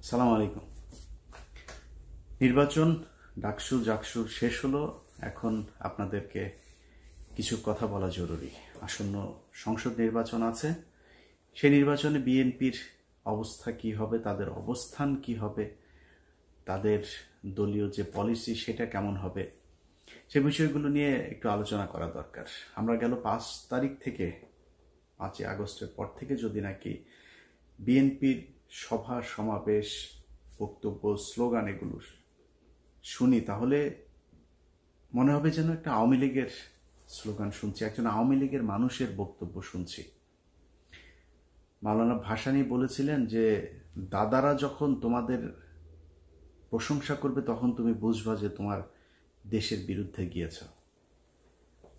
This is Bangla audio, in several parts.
সালাম আলাইকুম। নির্বাচন ডাকসু জাকসুর শেষ হলো। এখন আপনাদেরকে কিছু কথা বলা জরুরি। আসন্ন সংসদ নির্বাচন আছে। সেই নির্বাচনে বিএনপির অবস্থা কি হবে, তাদের অবস্থান কি হবে, তাদের দলীয় যে পলিসি সেটা কেমন হবে, সে বিষয়গুলো নিয়ে একটু আলোচনা করা দরকার। আমরা গেল 5 তারিখ থেকে 5 আগস্টের পর থেকে যদি নাকি বিএনপির সভা সমাবেশ, বক্তব্য, স্লোগান এগুলো শুনি, তাহলে মনে হবে যেন একটা আওয়ামী লীগের স্লোগান শুনছি, একজন আওয়ামী লীগের মানুষের বক্তব্য শুনছি। মাওলানা ভাসানী বলেছিলেন যে দাদারা যখন তোমাদের প্রশংসা করবে তখন তুমি বুঝবা যে তোমার দেশের বিরুদ্ধে গিয়েছ।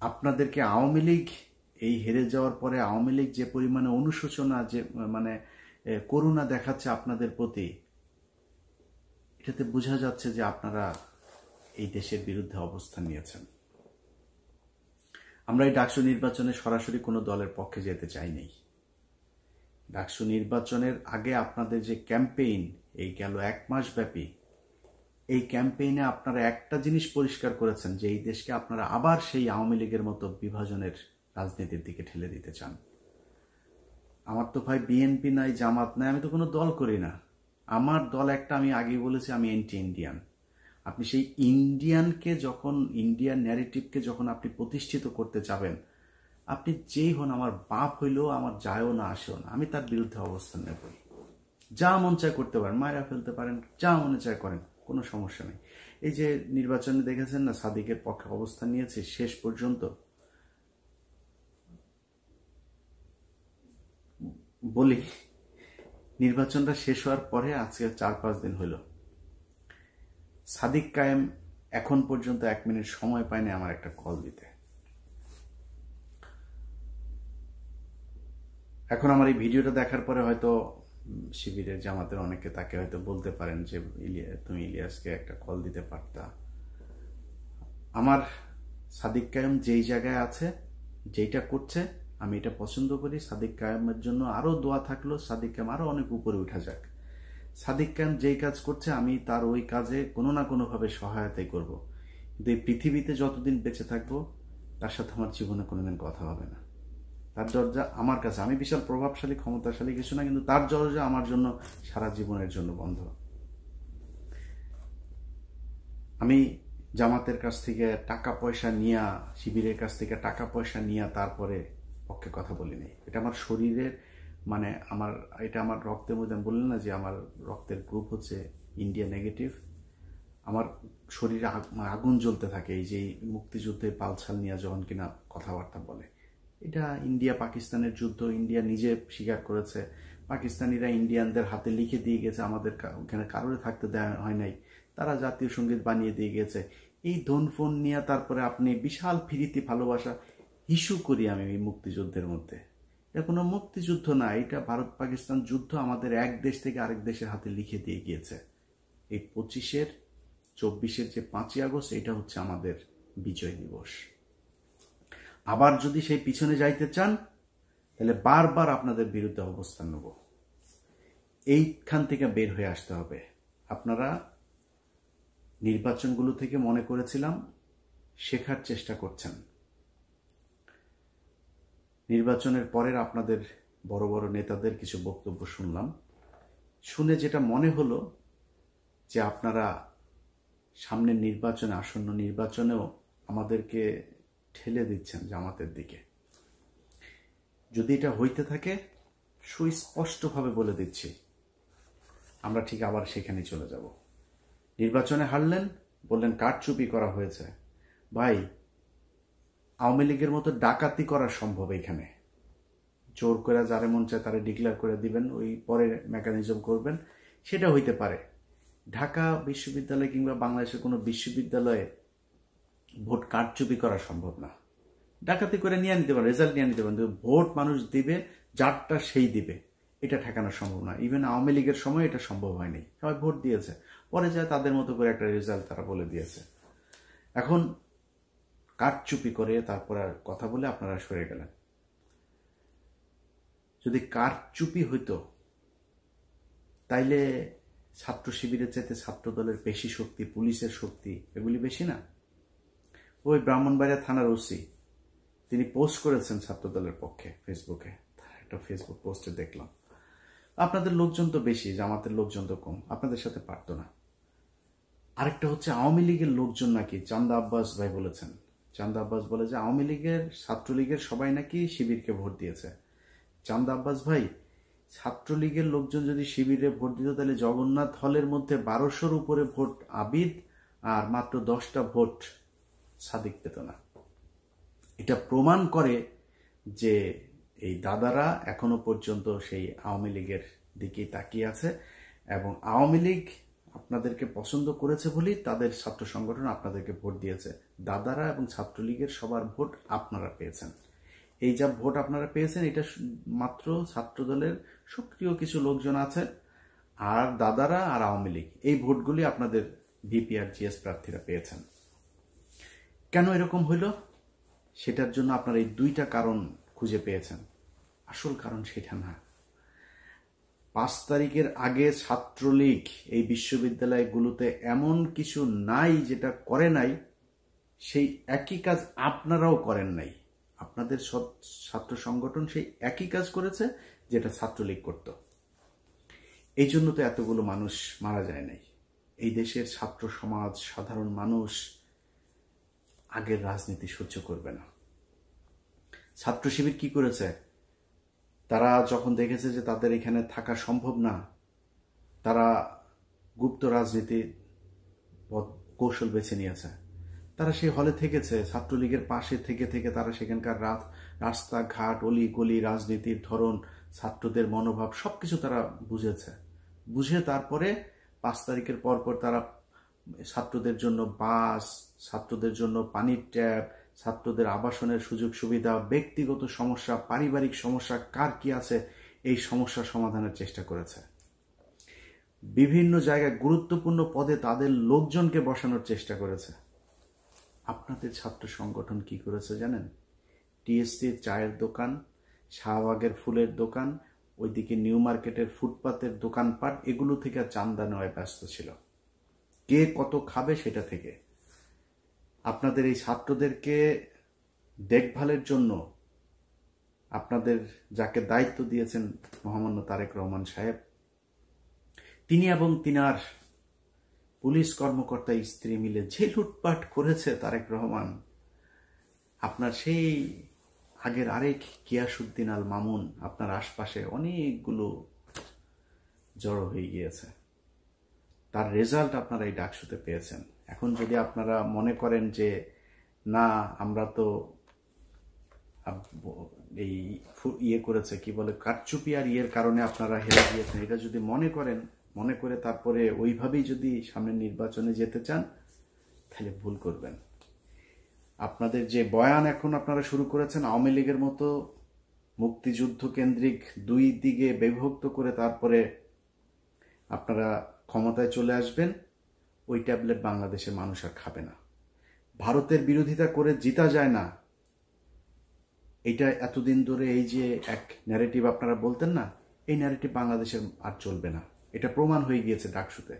আপনাদেরকে আওয়ামী লীগ এই হেরে যাওয়ার পরে আওয়ামী লীগ যে পরিমাণে অনুশোচনা, যে করুণা দেখাচ্ছে আপনাদের প্রতি, এটাতে বোঝা যাচ্ছে যে আপনারা এই দেশের বিরুদ্ধে অবস্থান নিয়েছেন। আমরা এই ডাকসু নির্বাচনে সরাসরি কোনো দলের পক্ষে যেতে চাইনি। ডাকসু নির্বাচনের আগে আপনাদের যে ক্যাম্পেইন, এই গেল 1 মাস ব্যাপী, এই ক্যাম্পেইনে আপনারা একটা জিনিস পরিষ্কার করেছেন যে এই দেশকে আপনারা আবার সেই আওয়ামী লীগের মতো বিভাজনের রাজনীতির দিকে ঠেলে দিতে চান। আমার তো ভাই বিএনপি নাই, জামাত নাই, আমি তো কোনো দল করি না। আমার দল একটা, আমি আগেই বলেছি, আমি এন্টি ইন্ডিয়ান। আপনি সেই ইন্ডিয়ানকে যখন, ইন্ডিয়ান ন্যারেটিভকে যখন আপনি প্রতিষ্ঠিত করতে যাবেন, আপনি যেই হন, আমার বাপ হইলেও আমার যায়ও না আসেও না, আমি তার বিরুদ্ধে অবস্থান নেব। যা মন চায় করতে পারেন, মায়েরা ফেলতে পারেন, যা মনে চায় করেন, কোনো সমস্যা নেই। এই যে নির্বাচনে দেখেছেন না, সাদিকের পক্ষে অবস্থান নিয়েছে শেষ পর্যন্ত। বলি, নির্বাচনটা শেষ হওয়ার পরে আজকে 4-5 দিন হইল, সাদিক কায়েম এখন পর্যন্ত 1 মিনিট সময় পায়নি আমার একটা কল দিতে। এখন আমার এই ভিডিওটা দেখার পরে হয়তো শিবিরের, জামাতের অনেকে তাকে হয়তো বলতে পারেন যে তুমি ইলিয়াসকে একটা কল দিতে পারতা। আমার সাদিক কায়েম যেই জায়গায় আছে, যেইটা করছে, আমি এটা পছন্দ করি। সাদিক কায়েমের জন্য আরো দোয়া থাকলো, সাদিক কায়েম আরো অনেক উপরে উঠা যাক। সাদিক কায়েম যেই কাজ করছে, আমি তার ওই কাজে কোনো না কোনোভাবে সহায়তাই করব। কিন্তু এই পৃথিবীতে যতদিন বেঁচে থাকবো, তার সাথে আমার জীবনে কোনোদিন কথা হবে না। তার দরজা আমার কাছে, আমি বিশাল প্রভাবশালী ক্ষমতাশালী কিছু না, কিন্তু তার দরজা আমার জন্য সারা জীবনের জন্য বন্ধ। আমি জামাতের কাছ থেকে টাকা পয়সা নিয়া, শিবিরের কাছ থেকে টাকা পয়সা নিয়া তারপরে পক্ষে কথা বলিনি। এটা আমার শরীরের, এটা আমার রক্তের মধ্যে। আমি বললাম না যে আমার রক্তের গ্রুপ হচ্ছে ইন্ডিয়া নেগেটিভ। আমার শরীরে আগুন জ্বলতে থাকে এই যে মুক্তিযুদ্ধে পালছাল নিয়ে যখন কিনা কথাবার্তা বলে। এটা ইন্ডিয়া পাকিস্তানের যুদ্ধ, ইন্ডিয়া নিজে স্বীকার করেছে। পাকিস্তানিরা ইন্ডিয়ানদের হাতে লিখে দিয়ে গেছে, আমাদের ওখানে কারোর থাকতে দেওয়া হয় নাই, তারা জাতীয় সঙ্গীত বানিয়ে দিয়ে গেছে। এই ধন ফোন নিয়ে তারপরে আপনি বিশাল ফিরিতি ভালোবাসা ইস্যু করি আমি এই মুক্তিযুদ্ধের মধ্যে। এটা কোনো মুক্তিযুদ্ধ না, এটা ভারত পাকিস্তান যুদ্ধ, আমাদের এক দেশ থেকে আরেক দেশের হাতে লিখে দিয়ে গিয়েছে। এই 25-24 যে 5ই আগস্ট, এটা হচ্ছে আমাদের বিজয় দিবস। আবার যদি সেই পিছনে যাইতে চান, তাহলে বারবার আপনাদের বিরুদ্ধে অবস্থান নেব। এইখান থেকে বের হয়ে আসতে হবে। আপনারা নির্বাচনগুলো থেকে মনে করেছিলাম শেখার চেষ্টা করছেন। নির্বাচনের পরের আপনাদের বড় বড় নেতাদের কিছু বক্তব্য শুনলাম, শুনে যেটা মনে হলো যে আপনারা সামনের নির্বাচনে, আসন্ন নির্বাচনেও আমাদেরকে ঠেলে দিচ্ছেন জামাতের দিকে। যদি এটা হইতে থাকে, সুস্পষ্টভাবে বলে দিচ্ছি, আমরা ঠিক আবার সেখানে চলে যাব। নির্বাচনে হারলেন, বললেন কারচুপি করা হয়েছে। ভাই, আওয়ামী লীগের মতো ডাকাতি করা সম্ভব এখানে। জোর করে যারে মন চায় তারে ডিক্লেয়ার করে দিবেন, ওই পরে মেকানিজম করবেন, সেটা হইতে পারে। ঢাকা বিশ্ববিদ্যালয় কিংবা বাংলাদেশের কোনো বিশ্ববিদ্যালয়ে ভোট কারচুপি করা সম্ভব না। ডাকাতি করে নিয়ে নিতে পারেন, রেজাল্ট নিয়ে নিতে পারেন, ভোট মানুষ দিবে, যারটা সেই দিবে, এটা ঠেকানো সম্ভব না। ইভেন আওয়ামী লীগের সময় এটা সম্ভব হয়নি, সবাই ভোট দিয়েছে, পরে যায় তাদের মতো করে একটা রেজাল্ট তারা বলে দিয়েছে। এখন কারচুপি করে তারপর কথা বলে আপনারা সরে গেলেন। যদি কারচুপি হইতো, তাইলে ছাত্র শিবিরের চাইতে ছাত্র দলের পেশি শক্তি, পুলিশের শক্তি এগুলি বেশি না? ওই ব্রাহ্মণবাড়িয়া থানার ওসি তিনি পোস্ট করেছেন ছাত্র দলের পক্ষে ফেসবুকে, একটা ফেসবুক পোস্টে দেখলাম। আপনাদের লোকজন তো বেশি, জামাতের লোকজন তো কম, আপনাদের সাথে পারতো না। আরেকটা হচ্ছে আওয়ামী লীগের লোকজন নাকি, চান্দা আব্বাস ভাই বলেছেন, চান্দা আব্বাস বলে যে আওয়ামী লীগের, ছাত্রলীগের সবাই নাকি শিবিরকে ভোট দিয়েছে। চান্দা আব্বাস ভাই, ছাত্রলীগের লোকজন যদি শিবিরে ভোট দিত তাহলে জগন্নাথ হলের মধ্যে 1200-র উপরে ভোট আবিদ আর মাত্র 10টা ভোট সাদিক পেত না। এটা প্রমাণ করে যে এই দাদারা এখনো পর্যন্ত সেই আওয়ামী লীগের দিকেই তাকিয়ে আছে, এবং আওয়ামী লীগ আপনাদেরকে পছন্দ করেছে বলেই তাদের ছাত্র সংগঠন আপনাদেরকে ভোট দিয়েছে। দাদারা এবং ছাত্রলীগের সবার ভোট আপনারা পেয়েছেন। এই যা ভোট আপনারা পেয়েছেন এটা মাত্র ছাত্রদলের সক্রিয় কিছু লোকজন আছে, আর দাদারা আর আওয়ামী লীগ এই ভোটগুলি আপনাদের ভিপি আর জিএস প্রার্থীরা পেয়েছেন। কেন এরকম হইল সেটার জন্য আপনারা এই দুইটা কারণ খুঁজে পেয়েছেন। আসল কারণ সেটা না। 5 তারিখের আগে ছাত্রলীগ এই বিশ্ববিদ্যালয়গুলোতে এমন কিছু নাই যেটা করে নাই, সেই একই কাজ আপনারাও করেন নাই। আপনাদের ছাত্র সংগঠন সেই একই কাজ করেছে যেটা ছাত্রলীগ করত। এই জন্য তো এতগুলো মানুষ মারা যায় নাই। এই দেশের ছাত্র সমাজ, সাধারণ মানুষ আগের রাজনীতি সহ্য করবে না। ছাত্র শিবির কি করেছে? তারা যখন দেখেছে যে তাদের এখানে থাকা সম্ভব না, তারা গুপ্ত রাজনীতির কৌশল বেছে নিয়েছে। তারা সেই হলে থেকেছে, ছাত্রলীগের পাশে থেকে থেকে তারা সেখানকার রাস্তাঘাট, অলি গলি, রাজনীতির ধরন, ছাত্রদের মনোভাব সবকিছু তারা বুঝেছে। বুঝে তারপরে 5 তারিখের পরপর তারা ছাত্রদের জন্য বাস, ছাত্রদের জন্য পানির ট্যাপ, ছাত্রদের আবাসনের সুযোগ সুবিধা, ব্যক্তিগত সমস্যা, পারিবারিক সমস্যা কার কি আছে এই সমস্যা সমাধানের চেষ্টা করেছে। বিভিন্ন জায়গায় গুরুত্বপূর্ণ পদে তাদের লোকজনকে বসানোর চেষ্টা করেছে। আপনাদের ছাত্র সংগঠন কি করেছে জানেন? টিএসসির চায়ের দোকান, শাহবাগের ফুলের দোকান, ওইদিকে নিউ মার্কেটের ফুটপাতের দোকানপাট, এগুলো থেকে চান্দা নেওয়ায় ব্যস্ত ছিল। কে কত খাবে সেটা থেকে। আপনাদের এই ছাত্রদেরকে দেখভালের জন্য আপনাদের যাকে দায়িত্ব দিয়েছেন মহামান্য তারেক রহমান সাহেব, তিনি এবং তিনার পুলিশ কর্মকর্তা স্ত্রী মিলে যে লুটপাট করেছে তারেক রহমান, আপনার সেই আগের আরেক গিয়াসউদ্দিন আল মামুন আপনার আশপাশে অনেকগুলো জড়ো হয়ে গিয়েছে। তার রেজাল্ট আপনারা এই ডাকসুতে পেয়েছেন। এখন যদি আপনারা মনে করেন যে না আমরা তো এই ইয়ে করেছে, কি বলে, কারচুপি আর ইয়ের কারণে আপনারা হেরে গিয়েছেন, এটা যদি মনে করে তারপরে ওইভাবেই যদি সামনের নির্বাচনে যেতে চান তাহলে ভুল করবেন। আপনাদের যে বয়ান এখন আপনারা শুরু করেছেন আওয়ামী লীগের মতো মুক্তিযুদ্ধ কেন্দ্রিক দুই দিকে বিভক্ত করে তারপরে আপনারা ক্ষমতায় চলে আসবেন, ওই ট্যাবলেট বাংলাদেশের মানুষ আর খাবে না। ভারতের বিরোধিতা করে জিতা যায় না, এটা এতদিন ধরে এই যে এক ন্যারেটিভ আপনারা বলতেন না, এই ন্যারেটিভ বাংলাদেশের আর চলবে না। এটা প্রমাণ হয়ে গিয়েছে ডাকসুতে।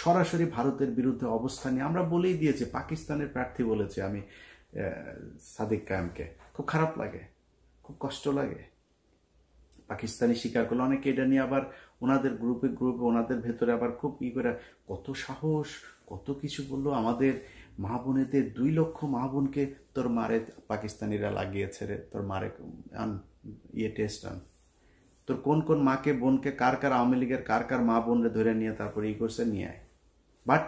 সরাসরি ভারতের বিরুদ্ধে অবস্থান নিয়ে আমরা বলেই দিয়েছি। পাকিস্তানের প্রার্থী বলেছে আমি সাদিক কায়েমকে, খুব খারাপ লাগে, খুব কষ্ট লাগে। পাকিস্তানি স্বীকার করলো, অনেকে এটা নিয়ে আবার ওনাদের গ্রুপে ওনাদের ভেতরে আবার খুব করে কত সাহস, কত কিছু বললো। আমাদের মা বোনেদের 2 লক্ষ মা বোনকে তোর মারে পাকিস্তানিরা লাগিয়েছে রে, তোর মারে আন ইয়ে টেস্ট আন, তোর কোন কোন মাকে বোনকে কার কার আওয়ামী লীগের কার কার মা বোনরে ধরে নিয়ে তারপরে ই করছে নিয়ে আয়। বাট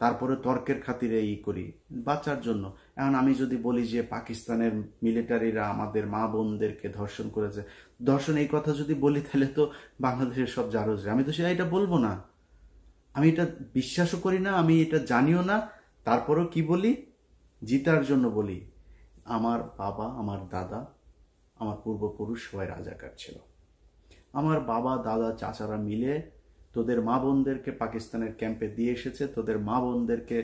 তারপরে তর্কের খাতিরে ই করি বাঁচার জন্য। এখন আমি যদি বলি যে পাকিস্তানের মিলিটারিরা আমাদের মা বোনদেরকে ধর্ষণ করেছে, ধর্ষণ এই কথা যদি বলি তাহলে তো বাংলাদেশের সব জারজ। আমি তো সেটা এটা বলবো না, আমি এটা বিশ্বাসও করি না, আমি এটা জানিও না। তারপরেও কি বলি? জিতার জন্য বলি আমার বাবা, আমার দাদা, আমার পূর্বপুরুষ সবাই রাজাকার ছিল। আমার বাবা দাদা চাচারা মিলে তোদের মা বোনদেরকে পাকিস্তানের ক্যাম্পে দিয়ে এসেছে, তোদের মা বোনদেরকে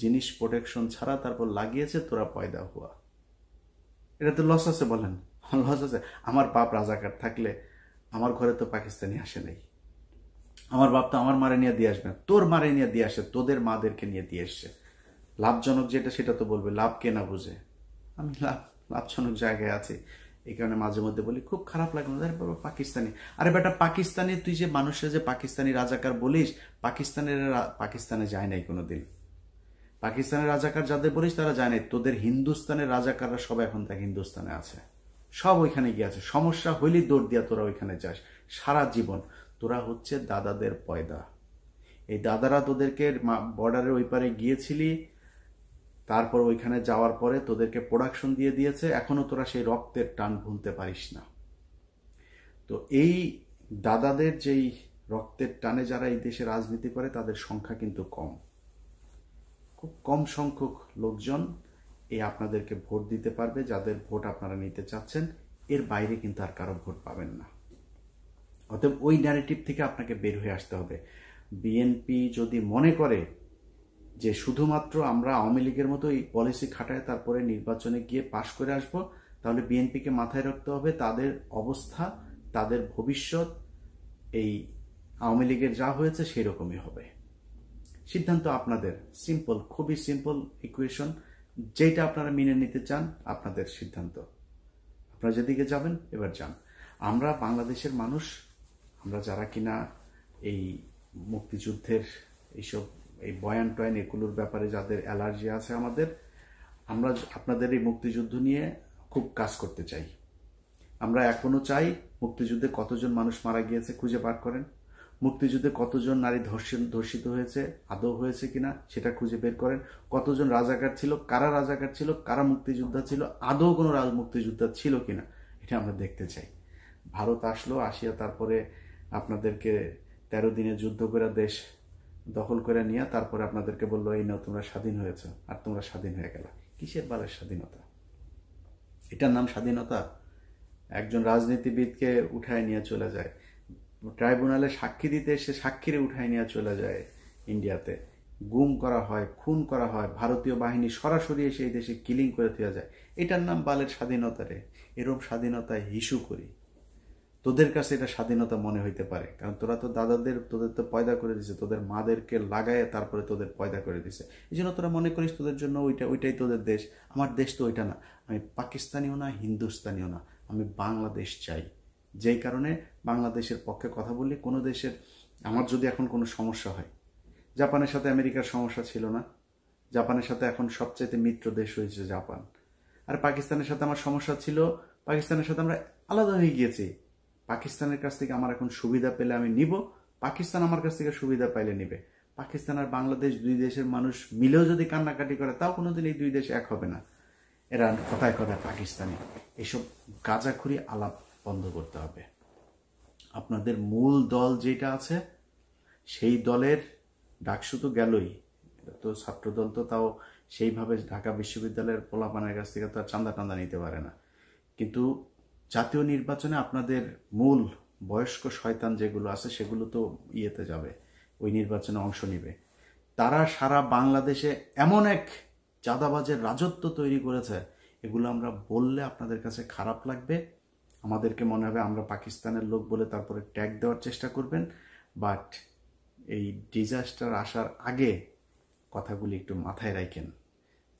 জিনিস প্রোটেকশন ছাড়া তারপর লাগিয়েছে, তোরা পয়দা হুয়া। এটা তো লস আছে, বলেন লস আছে? আমার বাপ রাজাকার থাকলে আমার ঘরে তো পাকিস্তানি আসে নাই, আমার বাপ তো আমার মারে নিয়ে দিয়ে আসবে না, তোর মারে নিয়ে দিয়ে আসে, তোদের মাদেরকে নিয়ে দিয়ে এসছে। লাভজনক যেটা সেটা তো বলবে, লাভ কে না বুঝে। আমি লাভজনক জায়গায় আছি, এই কারণে মাঝে মধ্যে বলি খুব খারাপ লাগে, আরে বাবা পাকিস্তানি, আরে বেটা পাকিস্তানি, তুই যে মানুষের যে পাকিস্তানি রাজাকার বলিস, পাকিস্তানে যায় নাই কোনোদিন। পাকিস্তানের রাজাকার যাদের বলিস তারা যায় নাই, তোদের হিন্দুস্তানের রাজাকাররা সব এখন তাকে হিন্দুস্তানে আছে, সব ওইখানে গিয়ে আছে। সমস্যা হইলেই দৌড় দিয়া তোরা ওইখানে যাস সারা জীবন। তোরা হচ্ছে দাদাদের পয়দা। এই দাদারা তোদেরকে বর্ডারের ওই পারে গিয়েছিলি, তারপর ওইখানে যাওয়ার পরে তোদেরকে প্রোডাকশন দিয়ে দিয়েছে, এখনো তোরা সেই রক্তের টান ভুলতে পারিস না। তো এই দাদাদের যেই রক্তের টানে যারা এই দেশে রাজনীতি করে তাদের সংখ্যা কিন্তু কম, খুব কম সংখ্যক লোকজন এই আপনাদেরকে ভোট দিতে পারবে, যাদের ভোট আপনারা নিতে চাচ্ছেন। এর বাইরে কিন্তু আর কারো ভোট পাবেন না। অতএব ওই ন্যারেটিভ থেকে আপনাকে বের হয়ে আসতে হবে। বিএনপি যদি মনে করে যে শুধুমাত্র আমরা আওয়ামী লীগের মতো এই পলিসি খাটায় তারপরে নির্বাচনে গিয়ে পাশ করে আসব, তাহলে বিএনপিকে মাথায় রাখতে হবে তাদের অবস্থা, তাদের ভবিষ্যৎ এই আওয়ামী লীগের যা হয়েছে সেই রকমই হবে। সিদ্ধান্ত আপনাদের, সিম্পল, খুবই সিম্পল ইকুয়েশন। যেটা আপনারা মেনে নিতে চান আপনাদের সিদ্ধান্ত, আপনারা যেদিকে যাবেন এবার যান। আমরা বাংলাদেশের মানুষ, আমরা যারা কিনা এই মুক্তিযুদ্ধের এইসব এই বয়ান টয়ান এগুলোর ব্যাপারে যাদের অ্যালার্জি আছে আমাদের, আমরা আপনাদের এই মুক্তিযুদ্ধ নিয়ে খুব কাজ করতে চাই। আমরা এখনো চাই মুক্তিযুদ্ধে কতজন মানুষ মারা গিয়েছে খুঁজে বার করেন, মুক্তিযুদ্ধে কতজন নারী ধর্ষিত হয়েছে, আদৌ হয়েছে কিনা সেটা খুঁজে বের করেন, কতজন রাজাকার ছিল, কারা মুক্তিযোদ্ধা ছিল, আদৌ কোনো মুক্তিযোদ্ধা ছিল কিনা এটা আমরা দেখতে চাই। ভারত আসলো, আসিয়া তারপরে আপনাদেরকে 13 দিনে যুদ্ধ করে দেশ দখল করে নিয়ে তারপরে আপনাদেরকে বললো এই নাও তোমরা স্বাধীন হয়েছ, আর তোমরা স্বাধীন হয়ে গেল। কিসের বালের স্বাধীনতা? এটার নাম স্বাধীনতা? একজন রাজনীতিবিদকে উঠায় নিয়ে চলে যায়, ট্রাইব্যুনালে সাক্ষী দিতে এসে সাক্ষীরে উঠায় নিয়ে চলে যায় ইন্ডিয়াতে, গুম করা হয়, খুন করা হয়, ভারতীয় বাহিনী সরাসরি এসে এই দেশে কিলিং করে দেওয়া যায়। এটার নাম বালের স্বাধীনতা রে। এরকম স্বাধীনতায় হিসু করি। তোদের কাছে এটা স্বাধীনতা মনে হইতে পারে, কারণ তোরা তো তোদের তো পয়দা করে দিছে, তোদের মাদেরকে লাগায় তারপরে তোদের পয়দা করে দিছে। এই জন্য তোরা মনে করিস তোদের জন্য ওইটাই তোদের দেশ। আমার দেশ তো ওইটা না। আমি পাকিস্তানিও না, হিন্দুস্তানিও না, আমি বাংলাদেশ চাই। যেই কারণে বাংলাদেশের পক্ষে কথা বলি। কোনো দেশের, আমার যদি এখন কোনো সমস্যা হয়, জাপানের সাথে আমেরিকার সমস্যা ছিল না, জাপানের সাথে এখন সবচাইতে মিত্র দেশ হয়েছে জাপান। আর পাকিস্তানের সাথে আমার সমস্যা ছিল, পাকিস্তানের সাথে আমরা আলাদা হয়ে গিয়েছি। পাকিস্তানের কাছ থেকে আমার এখন সুবিধা পেলে আমি নিব, পাকিস্তান আমার কাছ থেকে সুবিধা পাইলে নিবে। পাকিস্তান আর বাংলাদেশ দুই দেশের মানুষ মিলেও যদি কান্নাকাটি করে তাও কোনোদিন এই দুই দেশ এক হবে না। এরা কথায় কথায় পাকিস্তানি, এসব গাঁজাখুরি আলাপ বন্ধ করতে হবে। আপনাদের মূল দল যেটা আছে সেই দলের ডাকসু তো গেলই, তো ছাত্রদল তো তাও সেইভাবে ঢাকা বিশ্ববিদ্যালয়ের পোলাপানের কাছ থেকে তো আর চান্দা টান্দা নিতে পারে না। কিন্তু জাতীয় নির্বাচনে আপনাদের মূল বয়স্ক শয়তান যেগুলো আছে সেগুলো তো ইয়েতে যাবে, ওই নির্বাচনে অংশ নিবে। তারা সারা বাংলাদেশে এমন এক চাঁদাবাজের রাজত্ব তৈরি করেছে, এগুলো আমরা বললে আপনাদের কাছে খারাপ লাগবে, আমাদেরকে মনে হবে আমরা পাকিস্তানের লোক বলে তারপরে ট্যাগ দেওয়ার চেষ্টা করবেন। বাট এই ডিজাস্টার আসার আগে কথাগুলি একটু মাথায় রাখেন।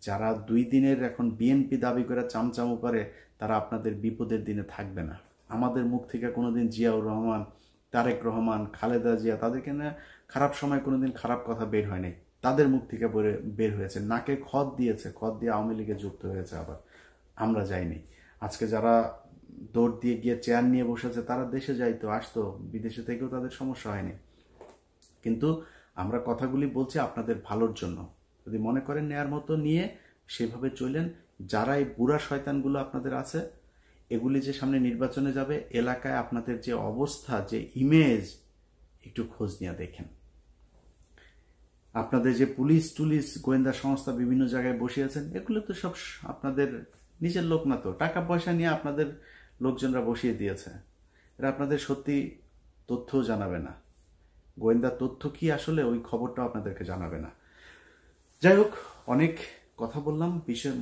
যারা 2 দিনের এখন বিএনপি দাবি করে চামচামো করে তারা আপনাদের বিপদের দিনে থাকবে না। আমাদের মুখ থেকে কোনোদিন জিয়াউর রহমান, তারেক রহমান, খালেদা জিয়া, তাদেরকে না খারাপ সময় কোনোদিন খারাপ কথা বের হয়নি, তাদের মুখ থেকে বের হয়েছে। নাকে খত দিয়েছে, খত দিয়ে আওয়ামী লীগে যুক্ত হয়েছে। আবার আমরা যাইনি। আজকে যারা দৌড় দিয়ে গিয়ে চেয়ার নিয়ে বসেছে তারা দেশে যাইতো, আসতো, বিদেশে থেকেও তাদের সমস্যা হয়নি। কিন্তু আমরা কথাগুলি বলছি আপনাদের ভালোর জন্য। যদি মনে করেন নেয়ার মতো নিয়ে সেভাবে চলেন। যারা এই বুড়া শয়তানগুলো আপনাদের আছে, এগুলি যে সামনে নির্বাচনে যাবে, এলাকায় আপনাদের যে অবস্থা, যে ইমেজ, একটু খোঁজ নিয়ে দেখেন। আপনাদের যে পুলিশ টুলিশ গোয়েন্দা সংস্থা বিভিন্ন জায়গায় বসিয়েছেন, এগুলো তো সব আপনাদের নিজের লোক না, তো টাকা পয়সা নিয়ে আপনাদের লোকজনরা বসিয়ে দিয়েছে। এরা আপনাদের সত্যি তথ্যও জানাবে না, গোয়েন্দা তথ্য কি আসলে ওই খবরটাও আপনাদেরকে জানাবে না। যাই হোক, অনেক কথা বললাম।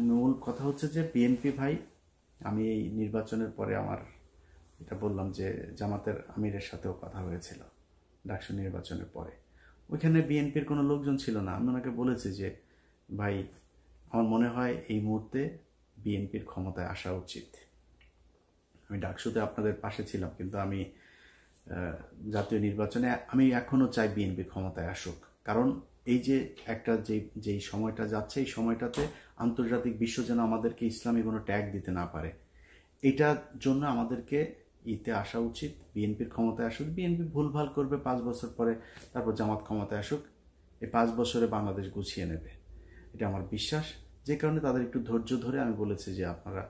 মূল কথা হচ্ছে যে বিএনপি ভাই, আমি এই নির্বাচনের পরে আমার এটা বললাম যে জামাতের আমিরের সাথেও কথা হয়েছিল, ডাকসু নির্বাচনের পরে। ওইখানে বিএনপির কোনো লোকজন ছিল না। আমি ওনাকে বলেছি যে ভাই, আমার মনে হয় এই মুহূর্তে বিএনপির ক্ষমতায় আসা উচিত। আমি ডাকসুতে আপনাদের পাশে ছিলাম, কিন্তু আমি জাতীয় নির্বাচনে আমি এখনো চাই বিএনপি ক্ষমতায় আসুক। কারণ এই যে একটা যেই সময়টা যাচ্ছে, এই সময়টাতে আন্তর্জাতিক বিশ্ব যেন আমাদেরকে ইসলামী কোনো ট্যাগ দিতে না পারে, এটার জন্য আমাদেরকে আসা উচিত। বিএনপির ক্ষমতায় আসুক। বিএনপি ভুলভাল করবে 5 বছর পরে, তারপর জামাত ক্ষমতায় আসুক। এই 5 বছরে বাংলাদেশ গুছিয়ে নেবে, এটা আমার বিশ্বাস। যে কারণে তাদের একটু ধৈর্য ধরে আমি বলেছি যে আপনারা,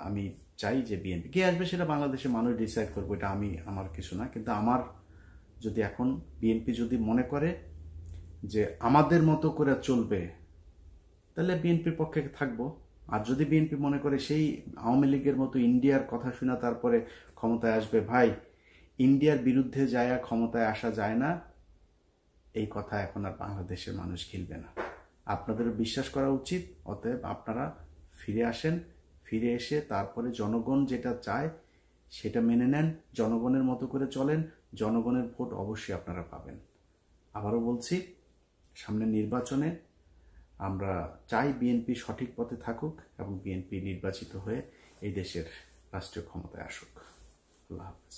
আমি চাই যে বিএনপি কে আসবে সেটা বাংলাদেশের মানুষ ডিসাইড করবো, এটা আমার কিছু না। কিন্তু আমার যদি এখন বিএনপি যদি মনে করে যে আমাদের মতো করে চলবে, তাহলে বিএনপির পক্ষে থাকবো। আর যদি বিএনপি মনে করে সেই আওয়ামী লীগের মতো ইন্ডিয়ার কথা শুনে তারপরে ক্ষমতায় আসবে, ভাই, ইন্ডিয়ার বিরুদ্ধে যায় ক্ষমতায় আসা যায় না, এই কথা এখন আর বাংলাদেশের মানুষ খেলবে না। আপনাদের বিশ্বাস করা উচিত। অতএব আপনারা ফিরে আসেন, ফিরে এসে তারপরে জনগণ যেটা চায় সেটা মেনে নেন, জনগণের মতো করে চলেন, জনগণের ভোট অবশ্যই আপনারা পাবেন। আবারও বলছি, সামনের নির্বাচনে আমরা চাই বিএনপি সঠিক পথে থাকুক এবং বিএনপি নির্বাচিত হয়ে এই দেশের রাষ্ট্রীয় ক্ষমতায় আসুক। আল্লাহ হাফেজ।